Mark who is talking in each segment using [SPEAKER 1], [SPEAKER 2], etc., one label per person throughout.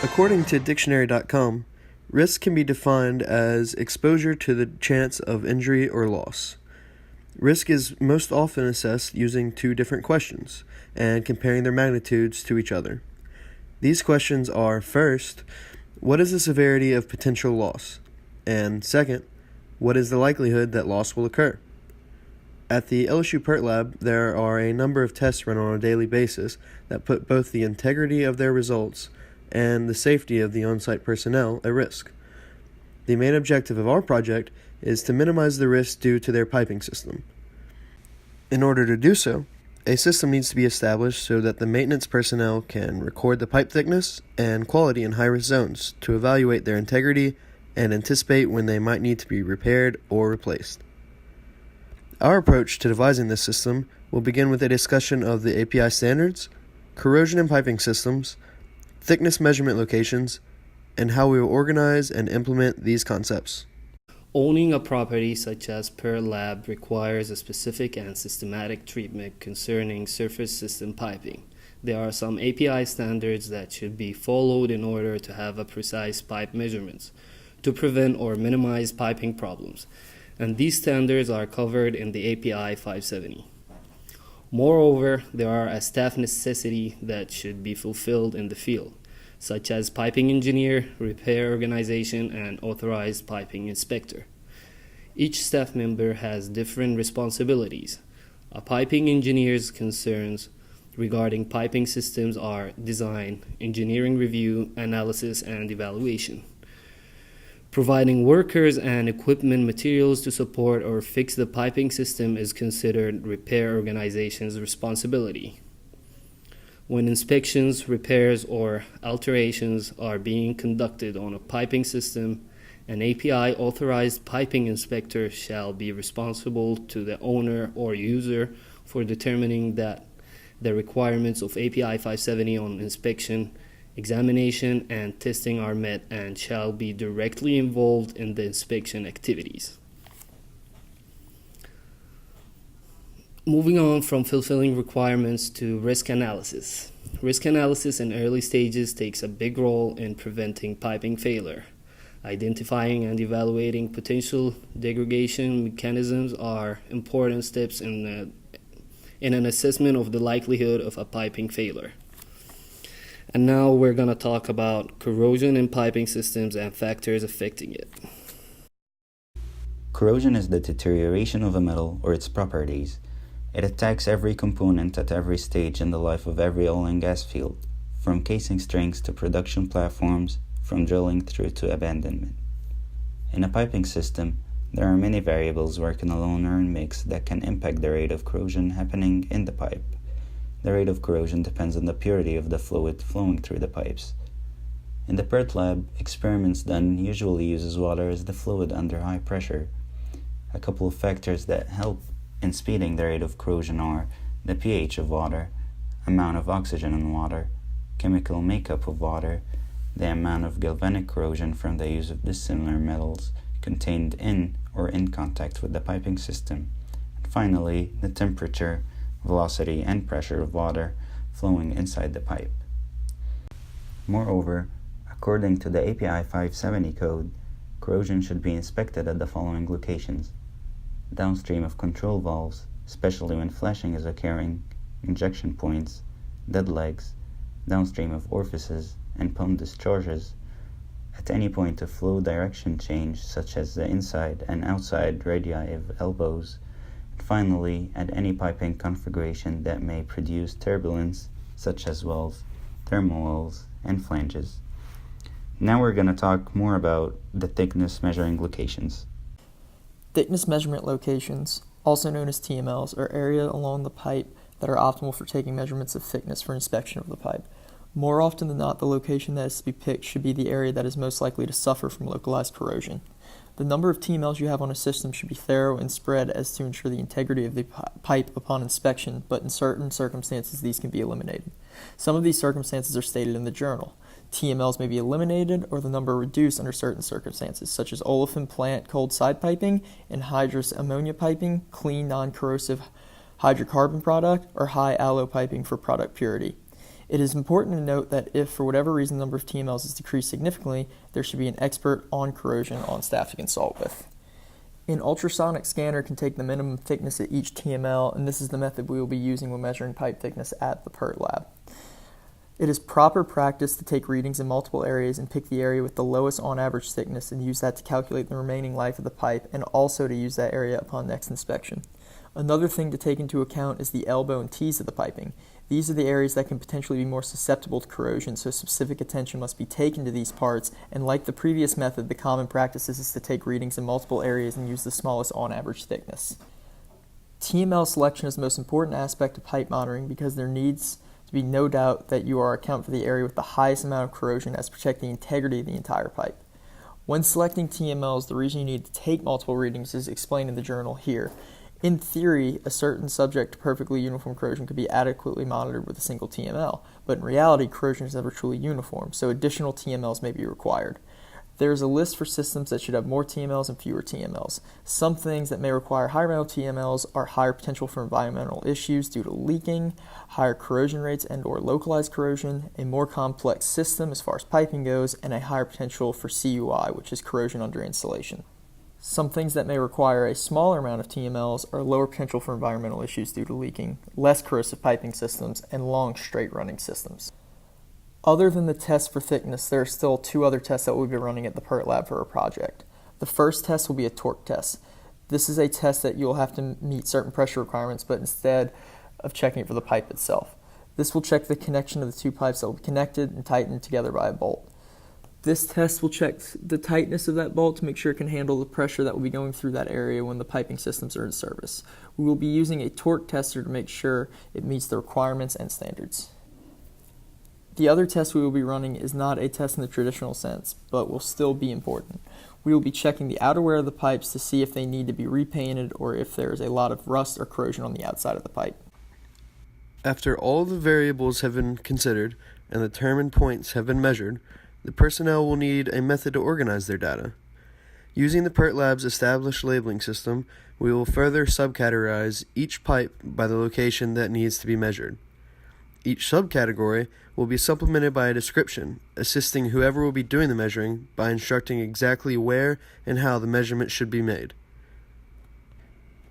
[SPEAKER 1] According to dictionary.com, risk can be defined as exposure to the chance of injury or loss. Risk is most often assessed using two different questions and comparing their magnitudes to each other. These questions are, first, what is the severity of potential loss? And second, what is the likelihood that loss will occur? At the LSU PERTT lab, there are a number of tests run on a daily basis that put both the integrity of their results and the safety of the on-site personnel at risk. The main objective of our project is to minimize the risk due to their piping system. In order to do so, a system needs to be established so that the maintenance personnel can record the pipe thickness and quality in high-risk zones to evaluate their integrity and anticipate when they might need to be repaired or replaced. Our approach to devising this system will begin with a discussion of the API standards, corrosion in piping systems, thickness measurement locations, and how we will organize and implement these concepts.
[SPEAKER 2] Owning a property such as PERTT Lab requires a specific and systematic treatment concerning surface system piping. There are some API standards that should be followed in order to have a precise pipe measurements to prevent or minimize piping problems, and these standards are covered in the API 570. Moreover, there are a staff necessity that should be fulfilled in the field, such as piping engineer, repair organization, and authorized piping inspector. Each staff member has different responsibilities. A piping engineer's concerns regarding piping systems are design, engineering review, analysis, and evaluation. Providing workers and equipment materials to support or fix the piping system is considered repair organization's responsibility. When inspections, repairs, or alterations are being conducted on a piping system, an API authorized piping inspector shall be responsible to the owner or user for determining that the requirements of API 570 on inspection, examination, and testing are met and shall be directly involved in the inspection activities. Moving on from fulfilling requirements to risk analysis. Risk analysis in early stages takes a big role in preventing piping failure. Identifying and evaluating potential degradation mechanisms are important steps in an assessment of the likelihood of a piping failure. And now we're going to talk about corrosion in piping systems and factors affecting it.
[SPEAKER 3] Corrosion is the deterioration of a metal or its properties. It attacks every component at every stage in the life of every oil and gas field, from casing strings to production platforms, from drilling through to abandonment. In a piping system, there are many variables working alone or in mix that can impact the rate of corrosion happening in the pipe. The rate of corrosion depends on the purity of the fluid flowing through the pipes. In the PERTT lab, experiments done usually uses water as the fluid under high pressure. A couple of factors that help in speeding the rate of corrosion are the pH of water, amount of oxygen in water, chemical makeup of water, the amount of galvanic corrosion from the use of dissimilar metals contained in or in contact with the piping system, and finally, the temperature, velocity, and pressure of water flowing inside the pipe. Moreover, according to the API 570 code, corrosion should be inspected at the following locations: downstream of control valves, especially when flashing is occurring, injection points, dead legs, downstream of orifices and pump discharges, at any point of flow direction change such as the inside and outside radii of elbows, and finally at any piping configuration that may produce turbulence such as wells, thermal wells, and flanges. Now we're going to talk more about the thickness measuring locations.
[SPEAKER 4] Thickness measurement locations, also known as TMLs, are areas along the pipe that are optimal for taking measurements of thickness for inspection of the pipe. More often than not, the location that is to be picked should be the area that is most likely to suffer from localized corrosion. The number of TMLs you have on a system should be thorough and spread as to ensure the integrity of the pipe upon inspection, but in certain circumstances these can be eliminated. Some of these circumstances are stated in the journal. TMLs may be eliminated or the number reduced under certain circumstances, such as olefin plant cold side piping, anhydrous ammonia piping, clean non-corrosive hydrocarbon product, or high alloy piping for product purity. It is important to note that if, for whatever reason, the number of TMLs is decreased significantly, there should be an expert on corrosion on staff to consult with. An ultrasonic scanner can take the minimum thickness at each TML, and this is the method we will be using when measuring pipe thickness at the PERTT lab. It is proper practice to take readings in multiple areas and pick the area with the lowest on-average thickness and use that to calculate the remaining life of the pipe, and also to use that area upon next inspection. Another thing to take into account is the elbow and T's of the piping. These are the areas that can potentially be more susceptible to corrosion, so specific attention must be taken to these parts, and like the previous method, the common practice is to take readings in multiple areas and use the smallest on-average thickness. TML selection is the most important aspect of pipe monitoring because there needs to be no doubt that you are account for the area with the highest amount of corrosion as to protect the integrity of the entire pipe. When selecting TMLs, the reason you need to take multiple readings is explained in the journal here. In theory, a certain subject to perfectly uniform corrosion could be adequately monitored with a single TML, but in reality, corrosion is never truly uniform, so additional TMLs may be required. There is a list for systems that should have more TMLs and fewer TMLs. Some things that may require higher amount of TMLs are higher potential for environmental issues due to leaking, higher corrosion rates and/or localized corrosion, a more complex system as far as piping goes, and a higher potential for CUI, which is corrosion under installation. Some things that may require a smaller amount of TMLs are lower potential for environmental issues due to leaking, less corrosive piping systems, and long straight-running systems. Other than the test for thickness, there are still two other tests that we'll be running at the PERTT lab for our project. The first test will be a torque test. This is a test that you'll have to meet certain pressure requirements, but instead of checking it for the pipe itself. This will check the connection of the two pipes that will be connected and tightened together by a bolt. This test will check the tightness of that bolt to make sure it can handle the pressure that will be going through that area when the piping systems are in service. We will be using a torque tester to make sure it meets the requirements and standards. The other test we will be running is not a test in the traditional sense, but will still be important. We will be checking the outer wear of the pipes to see if they need to be repainted or if there is a lot of rust or corrosion on the outside of the pipe.
[SPEAKER 1] After all the variables have been considered and the determined points have been measured, the personnel will need a method to organize their data. Using the PERTT Lab's established labeling system, we will further subcategorize each pipe by the location that needs to be measured. Each subcategory will be supplemented by a description, assisting whoever will be doing the measuring by instructing exactly where and how the measurement should be made.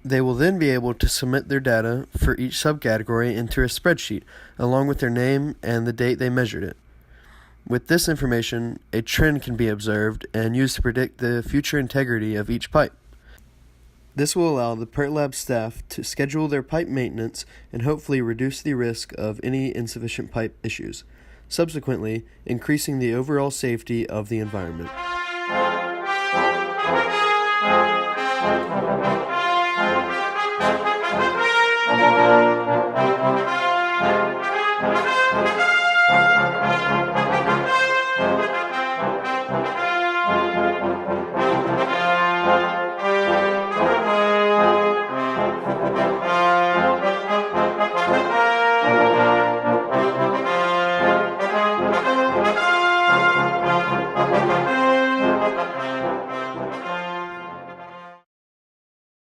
[SPEAKER 1] They will then be able to submit their data for each subcategory into a spreadsheet, along with their name and the date they measured it. With this information, a trend can be observed and used to predict the future integrity of each pipe. This will allow the PERTT Lab staff to schedule their pipe maintenance and hopefully reduce the risk of any insufficient pipe issues, subsequently increasing the overall safety of the environment.